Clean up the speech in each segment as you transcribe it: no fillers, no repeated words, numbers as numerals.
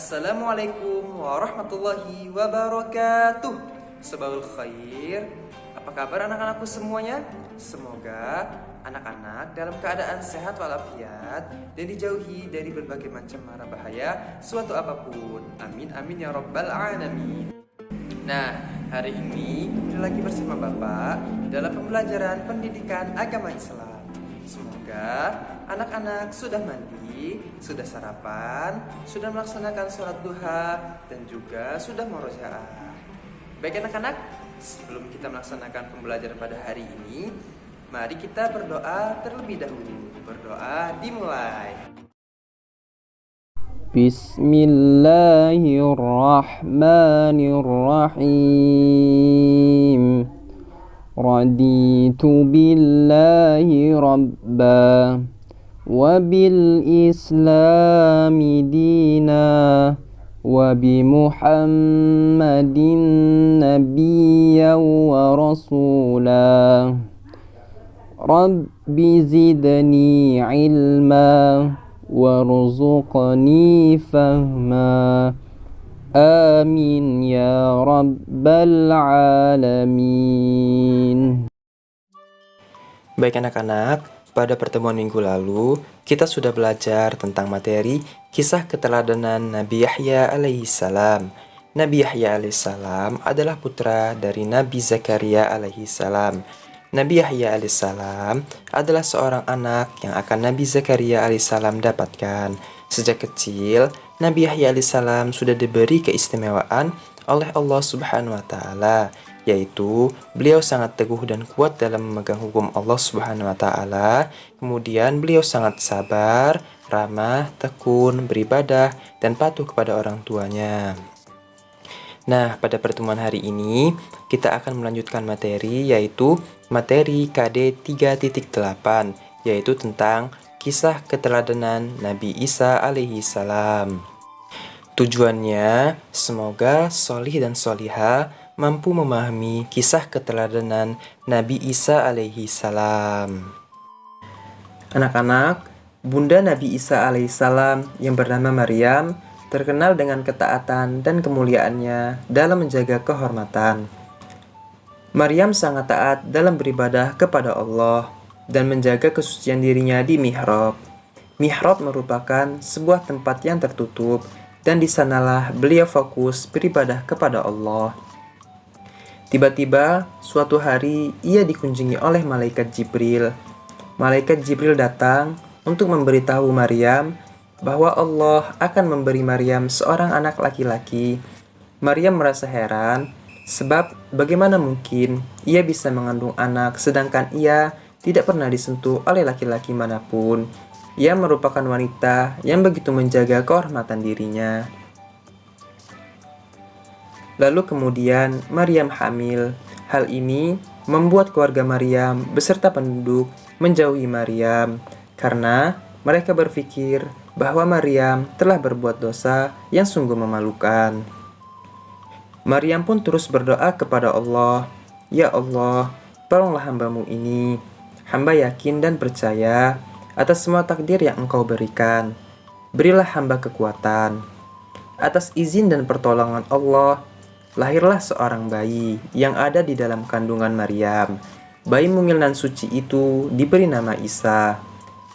Assalamualaikum warahmatullahi wabarakatuh. Sabahul khair. Apa kabar anak-anakku semuanya? Semoga anak-anak dalam keadaan sehat walafiat dan dijauhi dari berbagai macam mara bahaya suatu apapun. Amin amin ya rabbal alamin. Nah, hari ini kembali lagi bersama Bapak dalam pembelajaran pendidikan agama Islam. Semoga anak-anak sudah mandi, sudah sarapan, sudah melaksanakan sholat duha, dan juga sudah murojaah. Baik anak-anak, sebelum kita melaksanakan pembelajaran pada hari ini, mari kita berdoa terlebih dahulu. Berdoa dimulai. Bismillahirrahmanirrahim. Raditu billahi rabba wa bil islami dina wa bi muhammadin nabiyyan wa rasula. Rabbi zidni ilma warzuqni fahma. Amin ya rabbal alamin. Baik anak-anak, pada pertemuan minggu lalu kita sudah belajar tentang materi kisah keteladanan Nabi Yahya alaihissalam. Nabi Yahya alaihissalam adalah putra dari Nabi Zakaria alaihissalam. Nabi Yahya alaihissalam adalah seorang anak yang akan Nabi Zakaria alaihissalam dapatkan. Sejak kecil, Nabi Yahya alaihissalam sudah diberi keistimewaan oleh Allah Subhanahu wa taala, yaitu beliau sangat teguh dan kuat dalam memegang hukum Allah Subhanahu wa taala. Kemudian beliau sangat sabar, ramah, tekun, beribadah dan patuh kepada orang tuanya. Nah, pada pertemuan hari ini kita akan melanjutkan materi, yaitu materi KD 3.8, yaitu tentang kisah keteladanan Nabi Isa alaihi salam. Tujuannya, semoga solih dan soliha mampu memahami kisah keteladanan Nabi Isa alaihi salam. Anak-anak, Bunda Nabi Isa alaihi salam yang bernama Maryam terkenal dengan ketaatan dan kemuliaannya dalam menjaga kehormatan. Maryam sangat taat dalam beribadah kepada Allah dan menjaga kesucian dirinya di mihrab. Mihrab merupakan sebuah tempat yang tertutup, dan di sanalah beliau fokus beribadah kepada Allah. Tiba-tiba, suatu hari ia dikunjungi oleh malaikat Jibril. Malaikat Jibril datang untuk memberitahu Maryam bahwa Allah akan memberi Maryam seorang anak laki-laki. Maryam merasa heran, sebab bagaimana mungkin ia bisa mengandung anak sedangkan ia tidak pernah disentuh oleh laki-laki manapun. Ia merupakan wanita yang begitu menjaga kehormatan dirinya. Lalu kemudian Maryam hamil. Hal ini membuat keluarga Maryam beserta penduduk menjauhi Maryam karena mereka berpikir bahwa Maryam telah berbuat dosa yang sungguh memalukan. Maryam pun terus berdoa kepada Allah, "Ya Allah, tolonglah hambamu ini. Hamba yakin dan percaya atas semua takdir yang Engkau berikan. Berilah hamba kekuatan." Atas izin dan pertolongan Allah, lahirlah seorang bayi yang ada di dalam kandungan Maryam. Bayi mungil dan suci itu diberi nama Isa.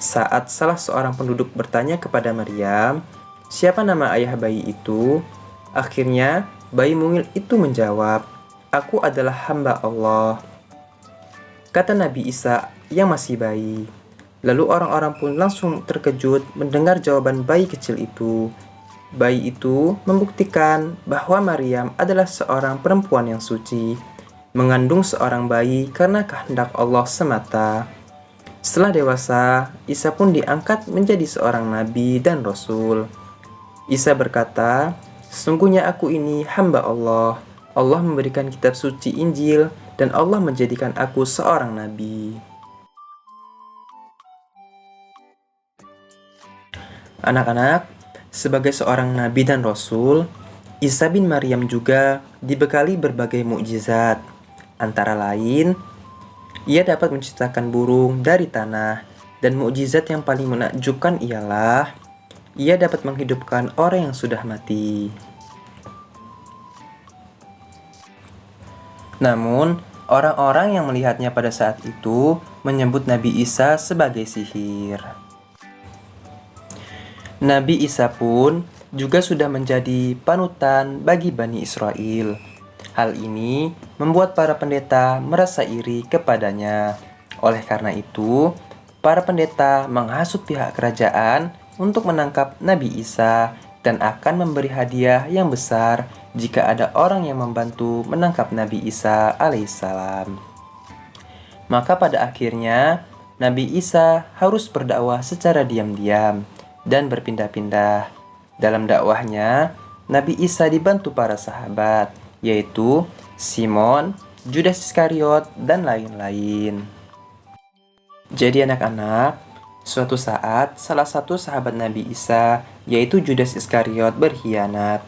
Saat salah seorang penduduk bertanya kepada Maryam, "Siapa nama ayah bayi itu?" Akhirnya, bayi mungil itu menjawab, "Aku adalah hamba Allah." Kata Nabi Isa yang masih bayi. Lalu orang-orang pun langsung terkejut mendengar jawaban bayi kecil itu. Bayi itu membuktikan bahwa Maryam adalah seorang perempuan yang suci, mengandung seorang bayi karena kehendak Allah semata. Setelah dewasa, Isa pun diangkat menjadi seorang nabi dan rasul. Isa berkata, "Sesungguhnya aku ini hamba Allah. Allah memberikan kitab suci Injil dan Allah menjadikan aku seorang nabi." Anak-anak, sebagai seorang nabi dan rasul, Isa bin Maryam juga dibekali berbagai mukjizat. Antara lain, ia dapat menciptakan burung dari tanah, dan mukjizat yang paling menakjubkan ialah ia dapat menghidupkan orang yang sudah mati. Namun, orang-orang yang melihatnya pada saat itu menyebut Nabi Isa sebagai sihir. Nabi Isa pun juga sudah menjadi panutan bagi Bani Israel. Hal ini membuat para pendeta merasa iri kepadanya. Oleh karena itu, para pendeta menghasut pihak kerajaan untuk menangkap Nabi Isa dan akan memberi hadiah yang besar jika ada orang yang membantu menangkap Nabi Isa alaihissalam. Maka pada akhirnya, Nabi Isa harus berdakwah secara diam-diam dan berpindah-pindah. Dalam dakwahnya, Nabi Isa dibantu para sahabat, yaitu Simon, Judas Iskariot, dan lain-lain. Jadi anak-anak, suatu saat salah satu sahabat Nabi Isa, yaitu Judas Iskariot, berkhianat.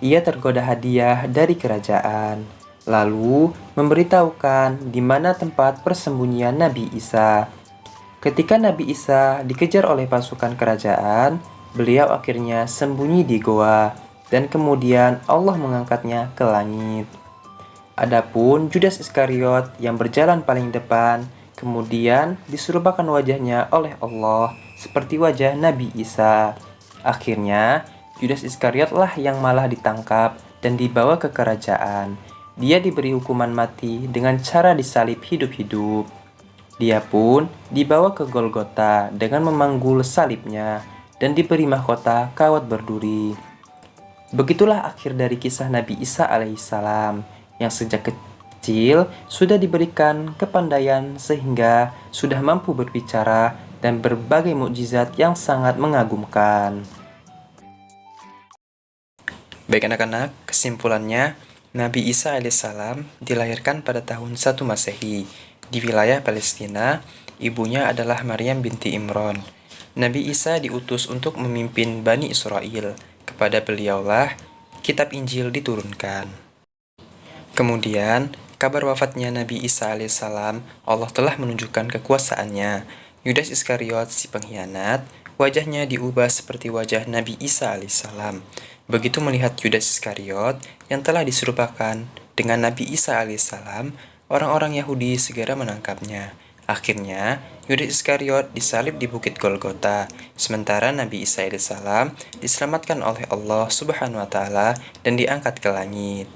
Ia tergoda hadiah dari kerajaan, lalu memberitahukan di mana tempat persembunyian Nabi Isa. Ketika Nabi Isa dikejar oleh pasukan kerajaan, beliau akhirnya sembunyi di goa, dan kemudian Allah mengangkatnya ke langit. Adapun Judas Iskariot yang berjalan paling depan, kemudian diserupakan wajahnya oleh Allah seperti wajah Nabi Isa. Akhirnya, Judas Iskariotlah yang malah ditangkap dan dibawa ke kerajaan. Dia diberi hukuman mati dengan cara disalib hidup-hidup. Dia pun dibawa ke Golgota dengan memanggul salibnya dan diberi mahkota kawat berduri. Begitulah akhir dari kisah Nabi Isa alaihissalam yang sejak kecil sudah diberikan kepandaian sehingga sudah mampu berbicara dan berbagai mukjizat yang sangat mengagumkan. Baik anak-anak, kesimpulannya Nabi Isa alaihissalam dilahirkan pada tahun 1 Masehi di wilayah Palestina. Ibunya adalah Maryam binti Imran. Nabi Isa diutus untuk memimpin Bani Israel. Kepada beliaulah kitab Injil diturunkan. Kemudian, kabar wafatnya Nabi Isa alaihissalam, Allah telah menunjukkan kekuasaannya. Judas Iskariot, si pengkhianat, wajahnya diubah seperti wajah Nabi Isa alaihissalam. Begitu melihat Judas Iskariot yang telah diserupakan dengan Nabi Isa alaihissalam, orang-orang Yahudi segera menangkapnya. Akhirnya, Judas Iskariot disalib di Bukit Golgota, sementara Nabi Isa alaihissalam diselamatkan oleh Allah Subhanahu wa taala dan diangkat ke langit.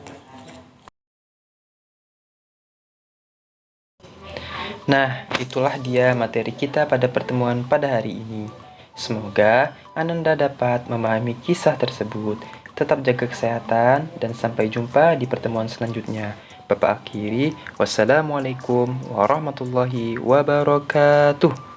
Nah, itulah dia materi kita pada pertemuan pada hari ini. Semoga Ananda dapat memahami kisah tersebut. Tetap jaga kesehatan dan sampai jumpa di pertemuan selanjutnya. Bapak akhiri, wassalamualaikum warahmatullahi wabarakatuh.